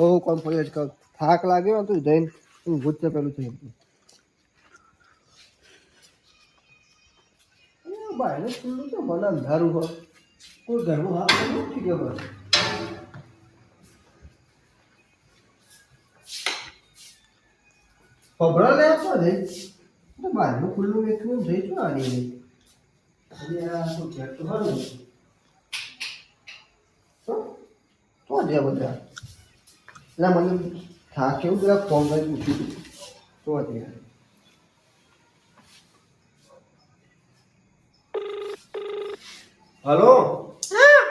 બહુ કોમ પડ્યો છે થાક લાગ્યો ને તો જઈને ભૂત છે પેલું થઈ ગયું બાયને ખુલ્લું તો મને અંધારું હોય કોઈ ઘરનું હાથ નથી ગયો બસ પબડા લે આપો ને તો બારનું ખુલ્લું એકલું જઈ છું આની અને આ શું ઘેર તો ખરું તો જે બધા એટલે મને થાક એવું બધા ફોન કરી પૂછ્યું તો અત્યારે હલો હા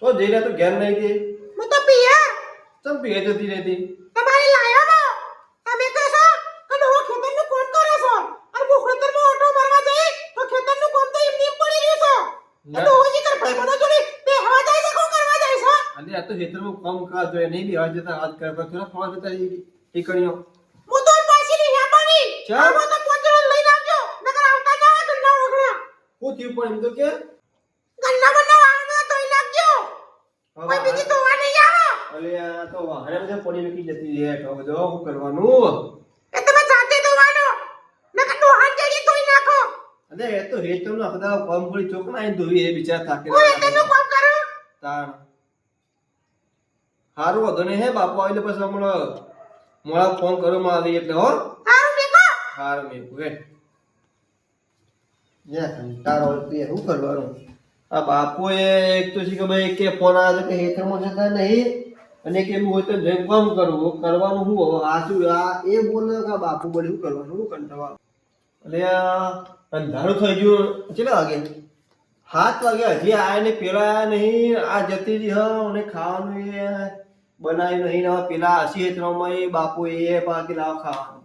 તો જઈ રહ્યા તો ઘેર નહીં ગઈ હું તો પિયર ચમ પીએ જતી રહેતી તમારી લાયો નો તમે કહો છો કે ડોહો ખેતરનું કામ કરે છો અને હું ખેતરમાં ઓટો મારવા જઈ તો ખેતરનું કામ તો એમની એમ પડી રહ્યું છે તો ડોહો જી કર ભાઈ મને જોડે બે હવા જાય છે કોણ કરવા જાય છે અને આ તો ખેતરમાં કામ કરવા જોઈએ નહીં બી હવા જતા વાત કરવા થોડા ફોન જતા એ કરીઓ હું તો પાછી ની હેબાની ચા? હું તો પોચરો લઈને આવજો નકર આવતા ના ગન્ના વગડા હું થયું પણ એમ તો કે ગન્ના બન્ના વાળા તોય નાખજો કોઈ બીજી તો વા નહીં આવે અલે આ તો વાહરે બધે પડી મૂકી જતી રે તો બધો શું કરવાનું એ તમે જાતે ધોવાનો નકર ડોહાન જડી તોય નાખો અરે એ તો હેતરનો આખા કામ પડી ચોકના આઈને ધોઈ એ બિચારા થાકે હું એનું કામ કરું તાણ હારું વધો ને હે બાપુ આવીને પછી હમણાં મોડા ફોન કરો માં આવી એટલે હો સારું બેકો હારું મેં હે યા કંટાળો પીએ શું કરવાનું આ બાપુ એક તો છે કે ભાઈ કે ફોન આવે કે હેતરમાં જતા નહીં અને કે એવું હોય તો જેમ કામ કરવું કરવાનું શું હવે આ શું આ એ બોલે કે બાપુ બોલે શું કરવાનું શું કંટાળો એટલે અંધારું થઈ ગયું કેટલા વાગે 7 વાગે હજી આયા ને પેલા આયા નહીં આ જતી રહી હ અને ખાવાનું એ બનાવ્યું નહીં હવે પેલા હસી હેતરમાં એ બાપુ એ પાકી લાવ ખાવાનું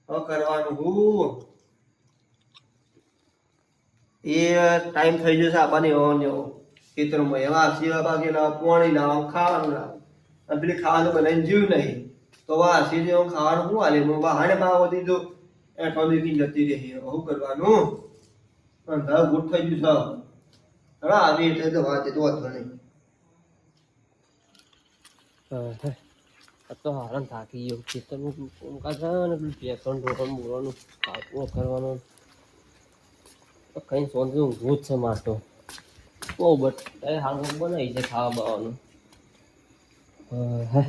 હવે કરવાનું હું એ ટાઈમ થઈ જશે આબાની હોવાનો એવો ખેતરમાં એવા હસી બાકી લાવ પાણી લાવ ખાવાનું લાવ અને પેલી ખાવાનું બનાવીને જીવ નહીં તો આ હસી જેવું ખાવાનું શું હાલે બહાને ભાવ વધી જો એટોમિક જતી રહી શું કરવાનું અંધારું ગુટ થઈ ગયું છે હવે આવી એટલે તો વાત એ તો વાંધો નહીં તો હારણ થાકી ગયો ખેતરનું કામકાજ આવે ને પેલું પેસણ ઢોકણ બોલવાનું કાપવું કરવાનું તો કઈ સોંધ ઊંઘવું જ છે માટો બહુ બટ હાલ બનાવી છે ખાવા બાવાનું હે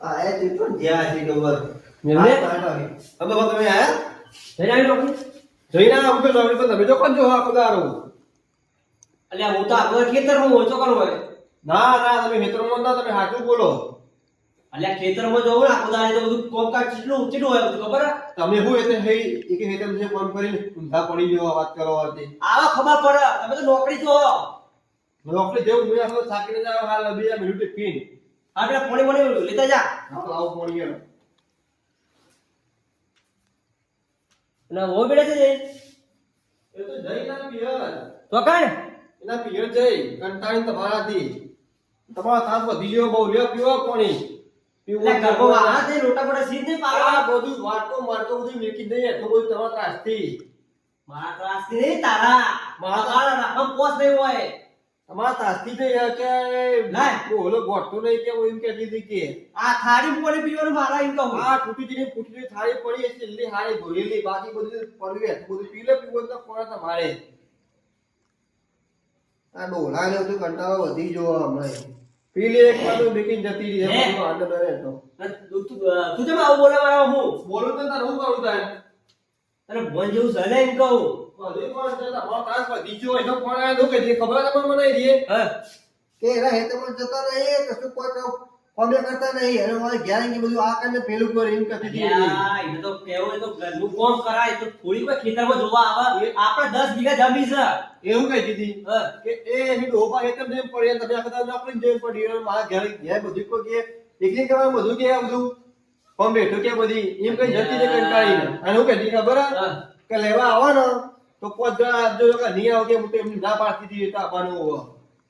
આ એ તો જ્યાં છે ખબર મેલને હવે તમે આયા જઈને આવી ડોક્ટર જોઈને આવું તો નવી તો તમે જો કોણ જો આખો દારો અલ્યા હું તો આગળ ખેતરમાં ઓછો કરો હોય ના ના તમે ખેતરમાં ના તમે હાચું બોલો અલ્યા ખેતરમાં જવું ને આખો દાડે તો બધું કોમકાજ કેટલું હોય બધું ખબર હે તમે હું એટલે હે એક ખેતર જે ફોન કરીને ઊંધા પડી ગયો વાત કરો હતી આવા ખબર પડે તમે તો નોકરી જો નોકરી જેવું મેં હવે થાકીને જાવ હાલ બીજા મિનિટ પીન આપણે પોણી લેતા જા આપણે આવું પડી ગયો અને વો બેડે છે એ તો જઈ ના પિયર તો કાણ એના પિયર જઈ કંટાળી તમારાથી તમારા થાક વધી ગયો બહુ લ્યો પીવો કોણી એટલે ગરબો વાળા તે લોટા પડે સીધ નહીં આ પાડવા બધું વાટકો બધું મેકી દઈએ એટલું બધું તમારા ત્રાસથી મારા ત્રાસથી નહીં તારા મારા રાખમ પોસ નહીં હોય તમારા ત્રાસથી થઈ કે લાય ઓલો ગોઠતો નહીં કે એમ કહેતી હતી કે આ થાળી પોણી પીવાનું મારા એમ કહું આ ફૂટી થાળી પડી છે છેલ્લી હારી ધોયેલી બાકી બધું પડ્યું એટલું બધું પી લે પીવું તો કોણ તમારે આ ડોલા ને બધું કંટાળો વધી જો હમણાં પી લે એક વાર બેકીને જતી રહી હે? બધું આનંદ રહે તો તું કેમ આવું બોલે મારા હું બોલું તો તાર હું કરું તાર અરે બોલ જેવું છે ને એમ કહું બધું કોણ છે તમારો ત્રાસ વધી ગયો એનો કોણ આવ્યો કે જે ખબર તમને મને રહી હા કે એના હેતમાં જતા નહીં કશું કોઈ કોમે કરતા નહીં અને મારે ઘેર આવીને બધું આ કાને પેલું કરે એમ કરતી હતી અલ્યા એને તો કેવું એ તો ઘરનું કામ કરાય તો થોડી કોઈ ખેતરમાં જોવા આવે આપણે 10 વીઘા જમીન છે એવું કહેતી હતી હા કે એ ડોબા હેતમ જેમ પડી તમે આખા નોકરી જેમ પડી અને મારા ઘેર બધું કોઈ કે એકલી કરવા બધું કે આ બધું ફોર્મ બેઠો કે બધી એમ કઈ જતી ને કંટાળીને અને હું કહેતી ખબર કે લેવા આવો ને તો પોત જણા આપજો કે નહીં આવો કે હું તો એમની ના પાડતી હતી તો આપવાનું હોવા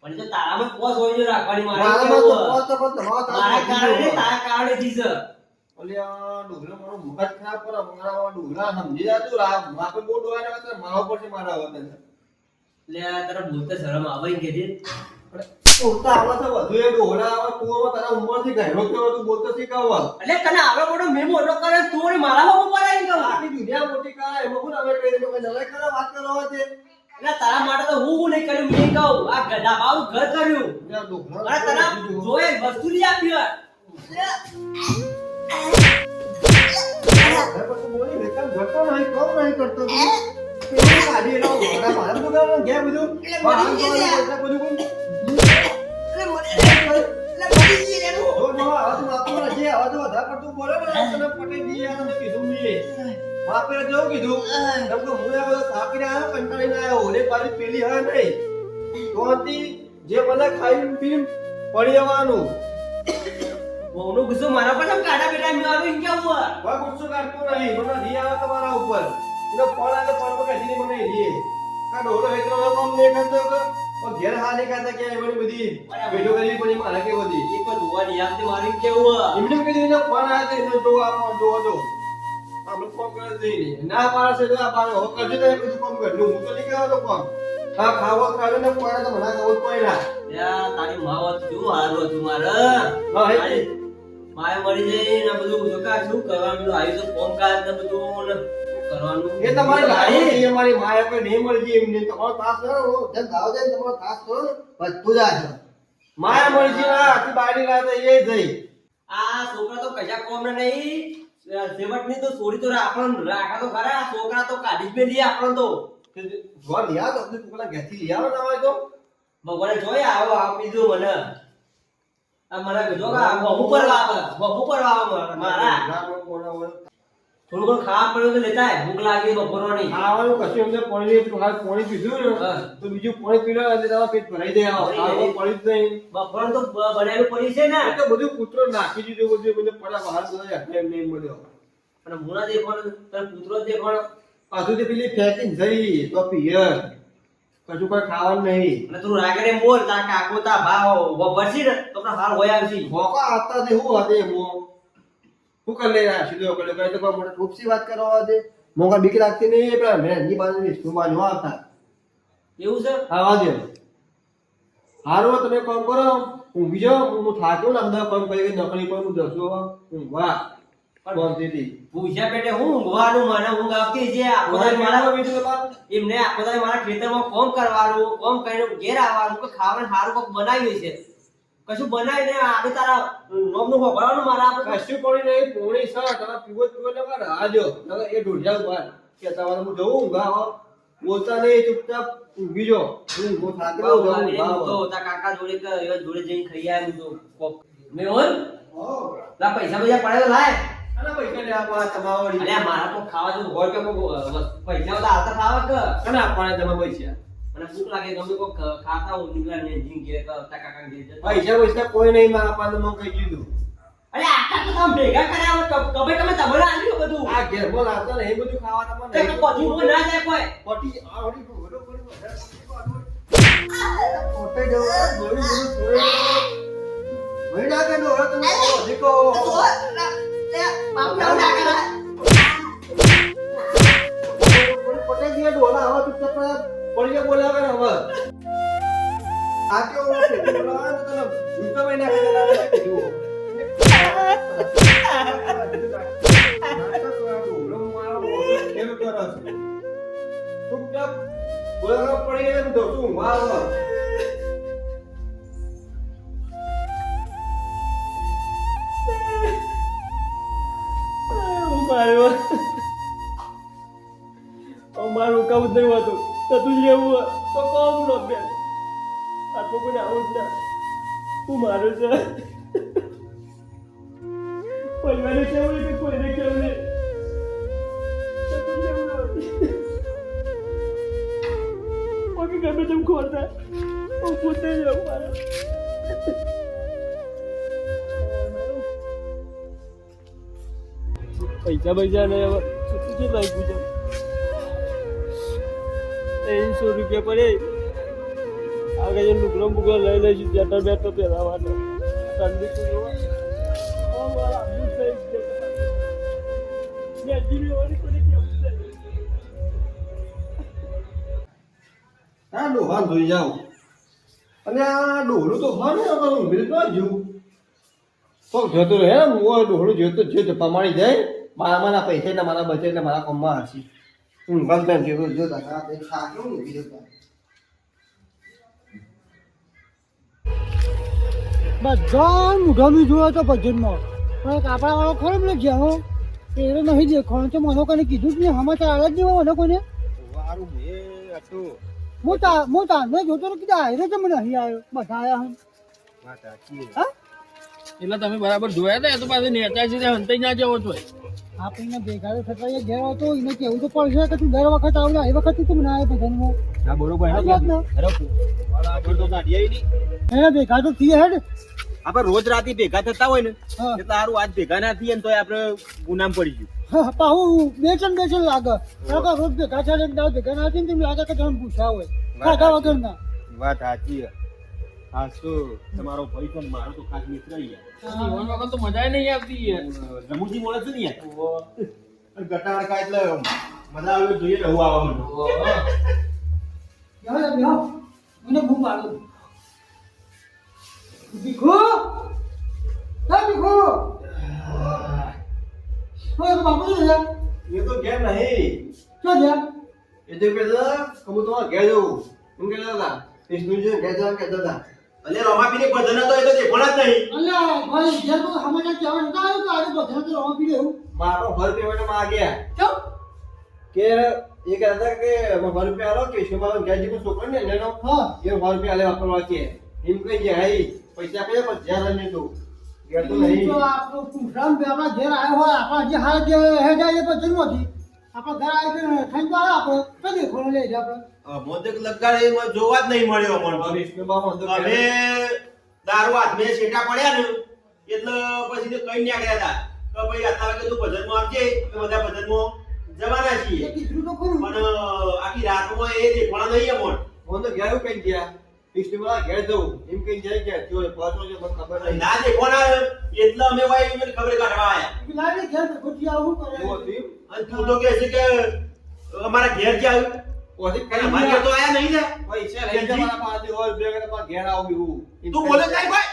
પણ તો તારામાં પોસ હોય જો રાખવાની મારામાં તો પોત તો પણ તમારા મારા કારણે તારા કારણે થી છે ઓલિયા ડુગરા મારો મુખત ખરાબ પર મારા ડુગરા સમજી જાતું રા માપે બહુ ડોવાના કરતા મારા ઉપર છે મારા વતન લે તારા બોલતે શરમ આવે કે છે બોલતા આવે છે વધુ એ ડોહલા આવે તું હવે તારા ઉંમરથી ગહેરો કેવો તું બોલતો શીખવવા એટલે તને આવે મોટો મેં મોટો કરે તું વળી મારા હોમ ઉપર આવીને કહું આખી દુનિયા મોટી કરે એમાં કોણ હવે કઈ કોઈ નવાઈ કરે વાત કરવા છે એટલે તારા માટે તો હું નહીં કર્યું મેં કહું આ ગધા બાવું ઘર કર્યું ત્યાં ડોહલા અરે તને જોએ વસ્તુ લઈ આપી હોય ઘર પર તું બોલી ને કામ ઘરતો નહીં કોમ નહીં કરતો તું પેલી કાઢી એનો ઘોડા મારા બધું કામ ઘેર બધું બહાર બધું કોણ જો જો હવે તું આપો જે હવે તો વધારે પડતું બોલે ને તને પટાઈ દઈએ આ તને કીધું મીએ બાપે જેવું કીધું તમ તો હું આ થાકીને આવ્યો કંટાળીને આવ્યો ઓલે પાછી પેલી હા નહીં તો હતી જે મને ખાઈ પીને પડી જવાનું બહુનો ગુસ્સો મારા પર કેમ કાઢા બેટા મેં આવ્યો ઇન કેવું હોય કોઈ ગુસ્સો કરતો નહીં મને રી આવે તમારા ઉપર એનો ફળ આવે ફળ પર કઢીને મને રીએ કા ડોલો હેતરો કામ નહીં કરતો કે ઓ ઘેર હાલી કાતા કે એવડી બધી વેડો કરી પડી મારા કે બધી એક તો જોવા ની આમ મારી કેવું હોય એમને કીધું એને ફળ આવે તો એનો જો આ દો આપણે કોમ કરે દઈ ના પાડે છે તો આ પાડો હો કરજો તો બધું કામ કરજો હું તો નહીં કહેતો કામ હા ખાવો ખાવે ને કોઈ તો મને ખાવું કોઈ ના યા તારી માવત કેવું હારું હતું મારે હા હે માય મરી જઈ ને બધું જોકા શું કરવાનું આવ્યું તો ફોન કાઢ ને બધું ને શું કરવાનું એ તમારી ગાડી એ મારી માયા કોઈ નહીં મળી ગઈ એમને તમારો તાસ કરો જેમ ગાવ જાય તમારો તાસ કરો બધું જ આ માયા મળી ગઈ ના આથી બાડી રાત એ જઈ આ છોકરા તો કશા કોમ ને નહીં સેવટની તો સોરી તો રાખા તો ખરા આ છોકરા તો કાઢી જ મેલી આપણને તો જોર લિયા તો તું પેલા ઘેથી લઈ આવો ના હોય તો ભગવાને જોઈ આવો આપી દીધું મને આ મને કીધું કે બહુ પર આવે મારા થોડું ઘણું ખાવા પડ્યું તો લેતા ભૂખ લાગી બપોરની ખાવાનું કશું એમને પાણી પાણી પીધું ને તો બીજું પાણી પી લો એટલે તમારું પેટ ભરાઈ જાય ખાવાનું પડી જ નહીં બપોર તો બનાવેલું પડી છે ને એ તો બધું કૂતરો નાખી દીધું બધું પડ્યા બહાર બધા એટલે નહીં મળ્યો અને મુના દેખવાનો તાર કૂતરો દેખવાનો પાછું તે પેલી ફેંકીને જઈ તો પિયર કશું કોઈ ખાવાનું નહીં અને તું રાગડે બોલ તાર કાકો તા ભાવ વભરસી ને તો આપણે હાલ હોય આવશી મોકા આપતા દે હું હતે મો હું કર લે આ સીધો કરે કઈ તો કોઈ મોટા ખૂબસી વાત કરવા દે મોકા બીક લાગતી નહીં પેલા મેં ની બાજુ ની સુમાં જો આવતા એવું છે આવા દે હારો તમે કામ કરો હું બીજો હું થાક્યો ને બધા કામ કરી નકલી પર હું દસો હું વાહ કોણ દીધી પૂછ્યા પેટે હું ઊંઘવાનું મને ઊંઘ આવતી છે આખો દાડો મારા એમને આખો દાડો મારા ખેતરમાં કોમ કરવાનું કોમ કરીને ઘેર આવવાનું કે ખાવાનું સારું કોક બનાવ્યું છે કશું બનાવીને આપણે તારા નોમનું ભરવાનું મારા આપણે કશું પડી નહીં પોણી સા તમે પીવો ને કર આજો તમે એ ઢોઢિયા બાર કે તમારે હું જવું ઊંઘા બોલતા નહીં ચૂપચાપ ઊંઘી જો હું થાકેલો જાઉં તો તા કાકા જોડે કે એવા જોડે જઈને ખાઈ આવ્યું તો કોક મેહોલ લા પૈસા પડે તો લાય અને પૈસા લે આપવા તમારી અલ્યા મારા તો ખાવા જો હોય કે પૈસા તો આવતા ખાવા કે અને આપવાને તમે પૈસા મને ભૂખ લાગે ગમે કોઈ ખાતા હું નીકળ્યા ને જીન ઘેર તા કાકા ઘેર જતા પૈસા કોઈ નહીં માં આપવાનું મેં કહી દીધું અરે આખા તો તમે ભેગા કર્યા કબે તમે તમને આલ્યું બધું આ ઘેરમાં લાવતા ને એ બધું ખાવા તમને તે પછી હું ના જાય કોઈ પટી આવડી ઘોડો પોતે જવા જોઈ ભઈડા કે નો તમે દેખો પોતે જે ડોલા આવા તું પડીએ બોલાવે ને હવે આ કે બોલાવે તો તને જૂતો મહિના કરેલા કીધું મારું કામ જ નહીં હોતું તો તું જેવું તો કોમ નો બેન આ તો કોઈ આવું જ ના હું મારું છે પરિવારે કેવું કે કોઈને કેવું નહીં તો તું જેવું ઓકે ગમે તેમ ખોરતા હું પોતે જાઉં મારા પૈસા નહીં હવે શું લાગ્યું છે 100 રૂપિયા પડે આગળ જે લુગડો બુગડો લઈ લઈશું જેટર બેટર પહેરાવાનો ઠંડી તો ઓ મારા બૂટ સાઈઝ ને જીવી વાળી કોને કેવું છે આ ડોહાને ધોઈ જાઉં. અને આ ડોહલું તો ખરું ને હું મિલતો જ જોઉં તો જતો રહે ને હું ડોહલું જોતો જોતો પમાડી જાય મારા પૈસા એટલે મારા બચે એટલે મારા કોમમાં હસી હું ગલત જેવું જોતા હા તે ખાયું ને બીજું બધા મુઢામી જોયો તો ભજનમાં પણ એક આપણા વાળો ખરો ને જ્યાં એને નહીં દેખાણું તો મને કોઈને કીધું જ નહીં સમાચાર આવે જ નહીં હોય મને કોઈને વારું બે હતું હું તારને જોતો તો કીધું આયરો તો મને અહીં આવ્યો બધા આવ્યા હમ વાત સાચી હા એટલે તમે બરાબર જોયા હતા એ તો પાછું નેતાજી હંતાઈ ના જવો છો આપણે ભેગા તો થતા એ ઘેર હતો એને કેવું તો પડશે કે તું દર વખત આવડે એ વખત તું મને આવે ભજનમાં હા બરોબર આપણે ભેગા તો થઈએ હેડ આપણે રોજ રાતે ભેગા થતા હોય ને હા. એટલે સારું આજ ભેગા ના થઈએ ને તો આપણે ગુનામ પડી ગયું હા, પાહુ બેચન લાગે કારણ કે રોજ ભેગા થાય ને દાળ ભેગા ના થઈને તેમ લાગે કે તમે પૂછ્યા હોય ખાધા વગર ના વાત સાચી હા શું તમારો ભાઈ તો મારો તો ખાસ મિત્ર યાર વગર તો મજા નહીં આવતી યાર રમુજી મળે છે ને યાર ગટાર કા એટલે મજા આવે જોઈએ ને હું આવવા માંડું બેહો બેહો મને બૂમ પાડો ભીખો હા ભીખો ઓય બાપુ ને એ તો ઘેર નહીં ચો જા એ તો કહેતા કે હું તમારા ઘેર જવું એમ કહેતા હતા વિષ્ણુજી ઘેર જવા કહેતા હતા અને રમાપીની ભજન તો એ તો દેખોણા જ નહીં અલ્યા ભાઈ જે તો સમાચાર કહેવા નતા આવ્યું તો આજે બધા તો રવા પી લેવું મારો ઘર પેમેન્ટમાં આ ગયા ચો કે એ કહેતા હતા કે ઘર પે આલો કે શોભાવન ઘેરજી કો છોકરો ને એનો હા એ ઘર પે આલે વાપરવા કે એમ કઈ જાય હાઈ પૈસા કઈ પણ જ્યાં નહીં તું ઘેર તો નહીં તો આપણો કુંભરામ બે આપણા ઘેર આવ્યો હોય આપણા જે હાલ જે હે જાય એ પછી નથી આપણા ઘર આવી કે ખાઈ તો આવે આપણે કદી ખોલો લઈ જાય આપણે મોદક લગાડે એમાં જોવા જ નહીં મળ્યો અમને વિષ્ણુ બાબા તો અમે દારૂ હાથમે છેટા પડ્યા ને એટલે પછી તો કઈ નીકળ્યા હતા કે ભાઈ આટલા વાગે તું ભજનમાં આવજે અમે બધા ભજનમાં જવાના એ છીએ કીધું તો ખરું પણ આખી રાતમાં એ દેખવાના નહીં અમોન હું તો ઘેર કઈ ગયા વિષ્ણુ બાબા ઘેર જવું એમ કઈ જાય કે જો પહોંચો છે મને ખબર નહીં ના દેખવાના એટલે અમે ભાઈ એમને ખબર કાઢવા આવ્યા લાગે ઘેર ગોઠી આવું કરે એવું હતું અને તું તો કહે છે કે અમારા ઘેર ક્યાં પછી આવ્યું અમારા ઘેર તો આયા નહીં ને પૈસા લઈ જા મારા પાસે હોય બે ઘંટા ઘેર આવું એવું તું બોલે કઈ ભાઈ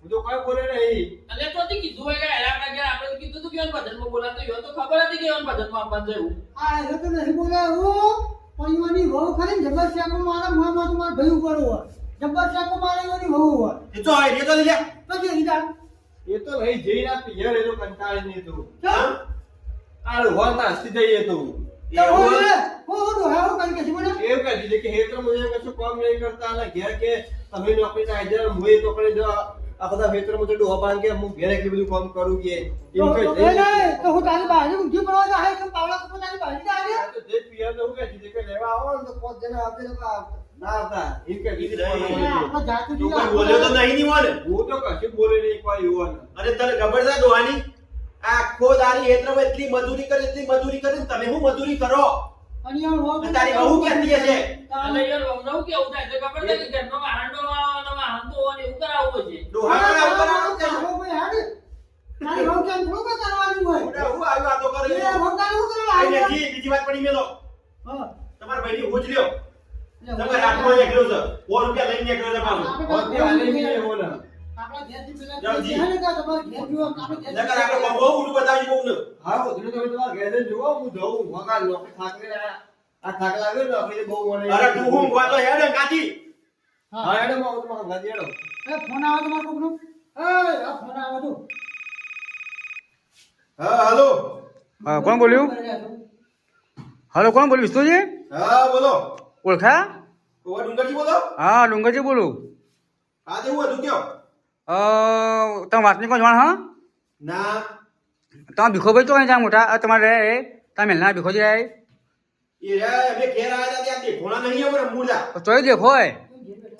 હું તો કઈ બોલે નહીં અને તો તે કીધું હોય કે આપણે ઘેર આપણે કીધું તું કેવન ભજનમાં બોલાતો યો તો ખબર હતી કેવન ભજનમાં આપવાનું જવું આ એ તો નહીં બોલે હું પૈવાની વહુ ખરી ને જબરસ્યાકો મારા મોંમાં તો મારા ભાઈ ઉપર હોય જબરસ્યાકો મારે એની વહુ હોય એ તો એ તો લે તો જે રીતા એ તો નહીં જઈ ના પિયર એ તો કંટાળી નહીં તું ચાલ આ હોલ ના હસી જઈએ તું તો હું લે હું ડોહાઓ કરી કે છે મને એવું કહી દીધું કે હેત્ર મુજે કશું કામ નહીં કરતા અને ઘેર કે તમે નોકરી ના હાજર મુએ તો કરે જો આ બધા હેત્ર મુજે ડોહા પાન કે હું ઘેર એટલું બધું કામ કરું કે એમ તો કહી એ નહીં તો હું તારી બાજુ ઊંધી પડવા જાય કે પાવડા કપડા તારી બાજુ જાય તો જે પિયર તો હું કહી દીધું કે લેવા આવો ને તો 5 જણા આપે તો ના આવતા એમ કહી દીધું આપણે જાતું તું કોઈ બોલ્યો તો નહીં ની મોને હું તો કશું બોલે નહીં કોઈ યુવાન અને તને ખબર છે દોહાની આખો દારી હેત્રમાં એટલી મજૂરી કરી ને તમે શું મજૂરી કરો અને યાર વહુ અને તારી વહુ ક્યાંથી હશે એટલે યાર વહુ કેવું થાય તો ખબર છે કે ઘરનો હાંડો હાંડો અને એવું કરાવવું છે ડોહા પણ આવું કરાવો છે. તારી વહુ કેમ થોડું કરવાનું હોય હું આવી વાતો કરે એ વહુ તારી શું કરવા કઈ આવી નથી, બીજી વાત પડી મેલો હા તમારા ભાઈની હોજ લ્યો તમારા હાથમાં નીકળ્યો છે 100 રૂપિયા લઈને નીકળ્યો છે પાછો કોઈ હાલે નહીં હોલ આપણા ઘેરથી પેલા જલ્દી. કહે ને કે તમારે ઘેર જુઓ, આપણે ઘેર નકર આપણે બહુ મોટું બતાવી બહુ ને હા બધું તમે તમારા ઘેર જઈને જુઓ હું જઉં વગા નોકરી થાકીને આ થાક લાગ્યો ને નોકરી બહુ મળે અરે તું હું વાતો હેડે કાથી હા હેડો માં તમારા ગાડી હેડો એ ફોન આવે તમારો કોકનો એ આ ફોન આવે તો હા હાલો હા કોણ બોલ્યું હલો કોણ બોલ્યું વિષ્ણુજી હા બોલો ઓળખા ઓવા ડુંગરજી બોલો હા ડુંગરજી બોલું હા જેવું હતું કયો તમે વાતની કોણ જાણ હા ના તમે ભીખોભાઈ તો અહીં જા મોટા તમારે તમે મેલના ભીખોજી રહે એ રે અમે ઘેર આવ્યા ત્યાં દેખોણા નહીં અમારે મૂળા ચોઈ દેખો હોય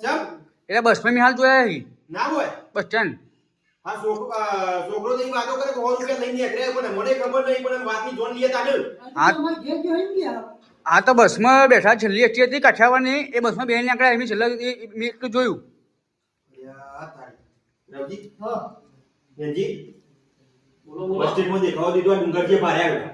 ચમ એટલે બસમાં મેં હાલ જોયા હી ના હોય બસ સ્ટેન્ડ હા છોકરો તો એ વાતો કરે કે 100 રૂપિયા લઈને નીકળે પણ મને ખબર નહીં પણ વાતની જોન લઈએ તાને હા. તમારે ઘેર જો એમ ગયા આ તો બસમાં બેઠા છેલ્લી એસટી હતી કાઠિયાવાડની એ બસમાં બેન નીકળ્યા એમ છેલ્લા મેં એટલું જોયું રવજી હા બેનજી બોલો બસ સ્ટેન્ડમાં દેખાવા દીધો આ ડુંગરજી ભારે આવ્યો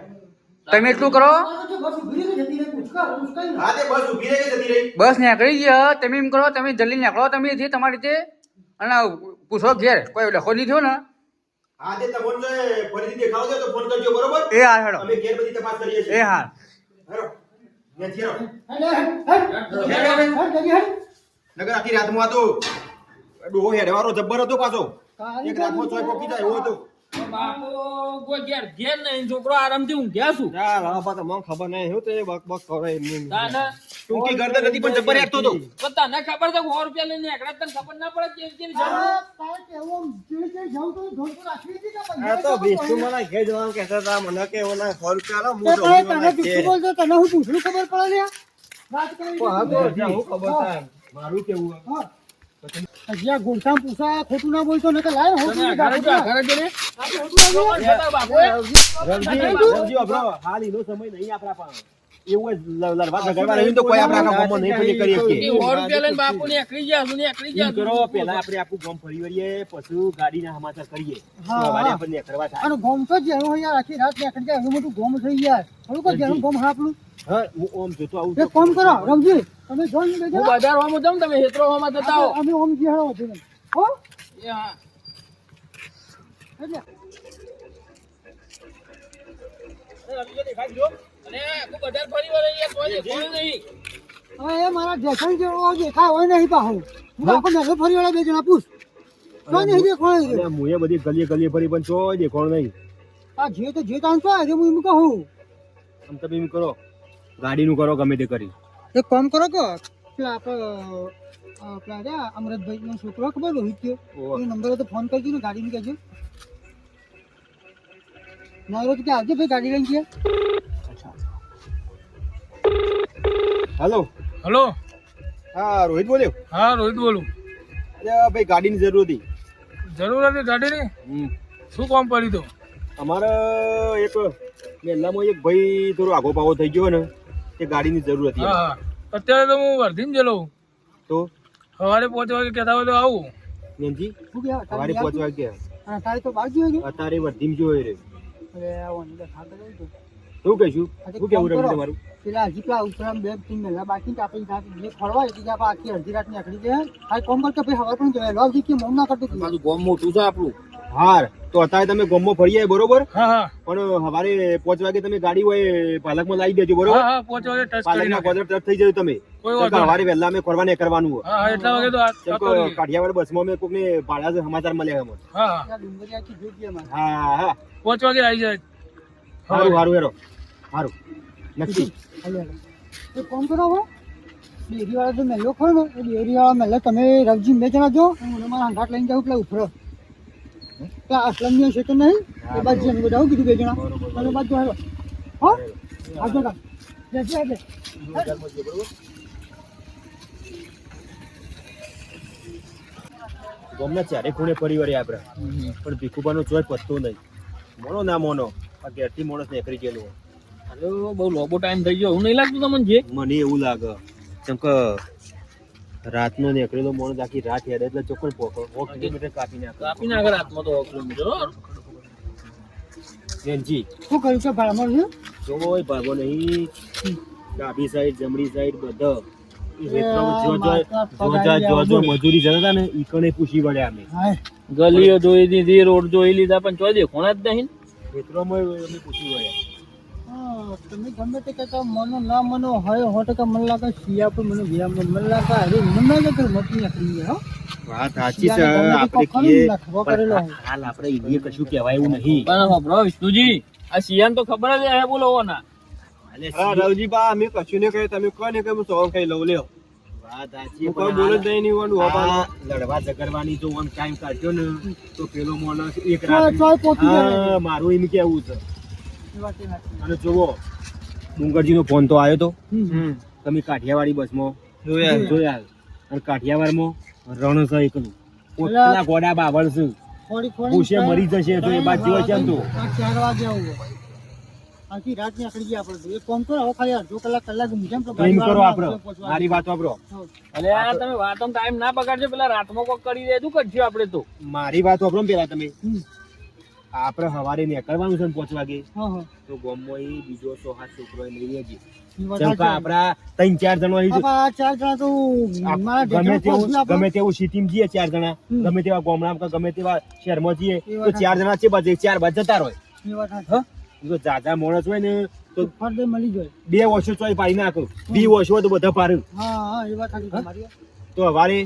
તમે એટલું કરો બસ ઊભી રહી જતી રહી ઉચકાઈ હા તે બસ ઊભી રહી કે જતી રહી બસ નીકળી ગયા તમે એમ કરો તમે જલ્દી નીકળો તમે જે તમારી રીતે અને પૂછો ઘેર કોઈ લખો નહીં થયો ને હા તે તમને ફરીથી દેખાવ દે તો ફોન કરજો બરોબર એ હાર હેડો અમે ઘેર બધી તપાસ કરીએ છીએ એ હાર હેરો નેથી હેરો હટ જલ્દી હટ નગર આખી રાતમાં આ તો ડોહો હેડવારો જબ્બર હતો પાછો એક રાતમાં ચોય પોકી જાય એવો હતો બાપુ કોઈ ઘેર નહીં છોકરો આરામથી ઊંઘ્યા છું યાર હા બા તમને ખબર નહીં હું તો એ બક બક કરે એમની દાદા ટૂંકી ગરદન હતી પણ જબ્બર હેડતો હતો પણ તને ખબર છે 100 રૂપિયા લઈને એકડા તને ખબર ના પડે કેવી જરૂર તારે કેવું જે જાઉં તો ધોન તો રાખી દીધી કે આ તો વિષ્ણુ મને ઘેર જવાનું કહેતા હતા મને કે ઓલા 100 રૂપિયા આલો તે હું તને જુઠ્ઠું બોલતો તને હું પૂછડું ખબર પડે લ્યા વાત કરી હા તો હું ખબર થાય મારું કેવું હા હજી ગોળસામ પૂછા ખોટું ના બોલતો ને કે લાય હું તને ઘરે જો ઘરે જો ને બાપુ રમજી અબરો હાલ એનો સમય નહીં આપણા પાસે એવું જ લડવા ઝઘડવા રહ્યું તો કોઈ આપણા ગામમાં નહીં ફરી કરી શકીએ 100 રૂપિયા લઈને બાપુ ને એકડી ગયા છું ને એકડી એમ ગયા કરો પેલા આપણે આખું ગામ ફરી વળીએ પછી ગાડીના સમાચાર કરીએ હા, તો અમારે હા. આપણને કરવા થાય અને ગોમ તો જેનું યાર આખી રાત નીકળી જાય એવું મોટું ગોમ થઈ યાર થોડું કોઈ જેનું ગોમ હા આપણું હા હું ઓમ જોતો આવું એક કામ કરો રમજી તમે જોઈ હું લેજો બજાર હોમાં જાઉં તમે હેત્રો હોમાં જતા હો અમે ઓમ જે હારો છે હો એ હા એટલે અને આખું બજાર ફરી વળે યાર કોઈ દેખાણું નહીં હવે એ મારા જેસણ જેવો દેખાય હોય નહીં પાહો હું આખો મેલો ફરી વાળા બે જણા પૂછ તો નહીં દેખાય અને મુએ બધી ગલીએ ગલીએ ફરી પણ ચોય દેખાણ નહીં આ જે તો જે તાન તો આજે હું એમ કહું આમ તમે એમ કરો ગાડીનું કરો ગમે તે કરી એક કામ કરો કે પેલા આપણા રહ્યા અમરતભાઈ નો છોકરો ખબર રોહિત થયો ઓહ. એ નંબર તો ફોન કરજો ને ગાડીની કહેજો ના રોજ કે આવજો ભાઈ ગાડી લઈને ગયા હાલો હલો હા રોહિત બોલ્યો હા રોહિત બોલું અરે ભાઈ ગાડીની જરૂર હતી જરૂર હતી ગાડીની હમ. શું કામ પડી તો અમારે એક મહેલામાં એક ભાઈ થોડો આગો પાવો થઈ ગયો ને તે ગાડીની જરૂર હતી હા હા અત્યારે તો હું વર્ધીને ગયેલો તો સવારે 5 વાગે કહેતા હોય તો આવું નેનજી શું ગયા સવારે 5 વાગ્યા અને તારે તો બાજુ હોય અત્યારે વર્ધીમ જોઈ રે અરે આવો ને ખાતર હોય તો શું કહીશું શું કેવું રહ્યું તમારું પેલા હજી પેલા ઉપરામ બે ત્રણ મહિના બાકી છે આપણે ત્યાં જે ફરવા એટલે આપણે આખી અડધી રાત નીકળી જાય આ કોમ કરતો ભાઈ હવા પણ જોયા લો કે મૌન ના કરતો પાછું ગોમ મોટું છે આપણું હાર તો અત્યારે તમે ગામમાં ફરી આય બરોબર હા હા પણ સવારે 5 વાગે તમે ગાડી હોય પાલકમાં લાવી દેજો બરોબર હા હા 5 વાગે ટચ કરી પાલકના નાખે ગોદર ટચ થઈ જજો તમે કોઈ વાંધો સવારે વહેલા અમે ફરવા નહીં કરવાનું હોય હા હા એટલા વાગે તો કેમ કે કાઠિયાવાડ બસમાં મેં કોકને ભાડા છે સમાચાર મળ્યા અમને હા હા ત્યાં ડુંગરી આખી જોઈ ગયા મારે હા હા 5 વાગે આવી જાય સારું સારું હેરો સારું નક્કી હાલો હાલો એક કામ કરો હવે ડેરી વાળા જો મેલો ખરો ને એ ડેરી વાળા મેલે તમે રવજી બે જણા જો હું મારા હંગાટ લઈને જાઉં પેલા ઉભરો પેલા અસલમની છે તો નહીં એ બાજુ એમ બધા કીધું બે જણા તમે બાજુ હાલો હો આગળ કામ જશે એટલે ગામના ચારે ખૂણે ફરી વળ્યા આપણે પણ ભીખુબાનો ચોય પત્તો નહીં મોનો ના મોનો આ ઘેરથી માણસ નીકળી ગયેલો હોય. અરે બહુ લોબો ટાઈમ થઈ ગયો એવું નહીં લાગતું તમને જે મને એવું લાગે કેમ કે રાતનો નીકળેલો માણસ આખી રાત હેડે એટલે ચોખ્ખો પોકો 1 કિલોમીટર કાપી નાખે કાપી નાખે રાતમાં તો 1 કિલોમીટર હો. બેનજી શું કર્યું છે ભાડમાં છે જોય ભાગો નહીં ડાબી સાઈડ જમણી સાઈડ બધા ઈ એ રેતરામાં જો મજૂરી જતા હતા ને ઈ કણે પૂછી વળ્યા અમે હાય ગલીઓ જોઈ દીધી રોડ જોઈ લીધા પણ ચોય દેખોણા જ નહીં રેતરામાં અમે પૂછી વળ્યા હા, તમે ગમે તે કહેતા મનો ના મનો હોય 100% મને લાગે શિયા પર મને વિરામ મને લાગે અરે મને લાગે કે મતી નીકળી ગયા હો વાત સાચી છે આપણે હાલ આપણે ઈ કશું કહેવાય એવું નહીં પણ હબળો વિષ્ણુજી આ સિયાન તો ખબર જ હે બોલો ના હા રવજી બા અમે કશું ને કહે તમે કહો ને કે હું સોંગ ખાઈ લઉં લ્યો વાત સાચી હું કોઈ બોલ જ નહીં નીવાનું હોવાનું આ લડવા ઝઘડવાની જો આમ ટાઈમ કાઢ્યો ને તો પેલો માણસ એક ચોય રાત પોતી જાય હા, મારું એમ કેવું છે એ વાત એ સાચી. અને જુઓ ડુંગરજીનો ફોન તો આવ્યો તો હમ તમે કાઠિયાવાડી બસમાં જોયા જોયા અને કાઠિયાવાડમાં રણ છે એકલું પોતના ગોડા બાવળ છે થોડી ભૂસે મરી જશે તો એ બાદ જેવો છે એમ તો આ 4 વાગે આવું આખી રાત નીકળી ગયા આપણે એક કામ કરો હવે ખાલી અડધો કલાક મુજબ તો એમ કરો આપડે મારી વાત વાપરો અરે આ તમે વાતમાં ટાઈમ ના બગાડજો પેલા રાતમાં કોક કરી દે તું કરજો આપણે તો મારી વાત વાપરો ને પેલા તમે આપણે સવારે નીકળવાનું છે ને 5 વાગે હા હા તો ગામમાં એ બીજો 6-7 છોકરો લઈ લેજે ઈ વાત જેમ કે સાચી. આપણા 3-4 જણો અહીં બાપા, આ 4 જણા તો મારા ગમે ઢેકણ પહોંચી આપણે. ગમે તેવું સિટીમાં જઈએ 4 જણા હમ. ગમે તેવા ગામડામાં કે ગમે તેવા શહેરમાં જઈએ એ તો વાત 4 જણા છે બાજુ 4 બાજુ જતા રહે ઈ વાત સાચી. હા જો જાજા માણસ હોય ને તો ફરદે મળી જાય. 2 વર્ષો ચોય પાડી નાખો 2 વર્ષો હોય તો બધા પાડું હા હા ઈ વાત સાચી તમારી. તો હવારે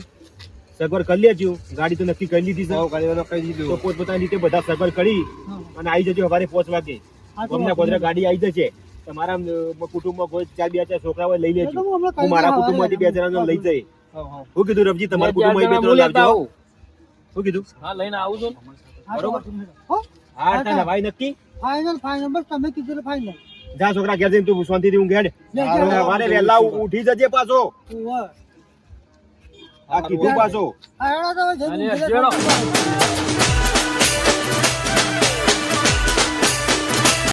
સગવડ કરી લેજો ગાડી તો નક્કી કરી લીધી છે ગાડીવાળો કહી તો દીધું પોતપોતાની રીતે બધા સગવડ કરી હા. અને આવી જજો સવારે 5 વાગે આ તો ગમના ગોધરા ગાડી આવી જશે તમારા કુટુંબમાં કોઈ 4 છોકરા હોય લઈ એ લેજો તો હું હમણાં હું કહી મારા દઉં, કુટુંબમાંથી 2 જણાને લઈ જઈ હા હા શું કીધું રબજી તમારા બે ચાર કુટુંબમાં જણા 2 લેતા લાવજો આવું. શું કીધું હા લઈને આવું છું ને. આ તો બરોબર. વાત મેળો. હો હા તારા ભાઈ નક્કી ફાઇનલ ફાઇનલ બસ તમે કીધું ફાઇનલ. જા છોકરા ઘેર જઈને તું શાંતિથી ઊંઘ હેડ લે, અને જા. સવારે વહેલા ઉઠી જજે પાછો ઓવે. આ કીધું પાછો આ હેડો તો હવે જઈને અને ઘરે જેડો. પહોંચી જાય.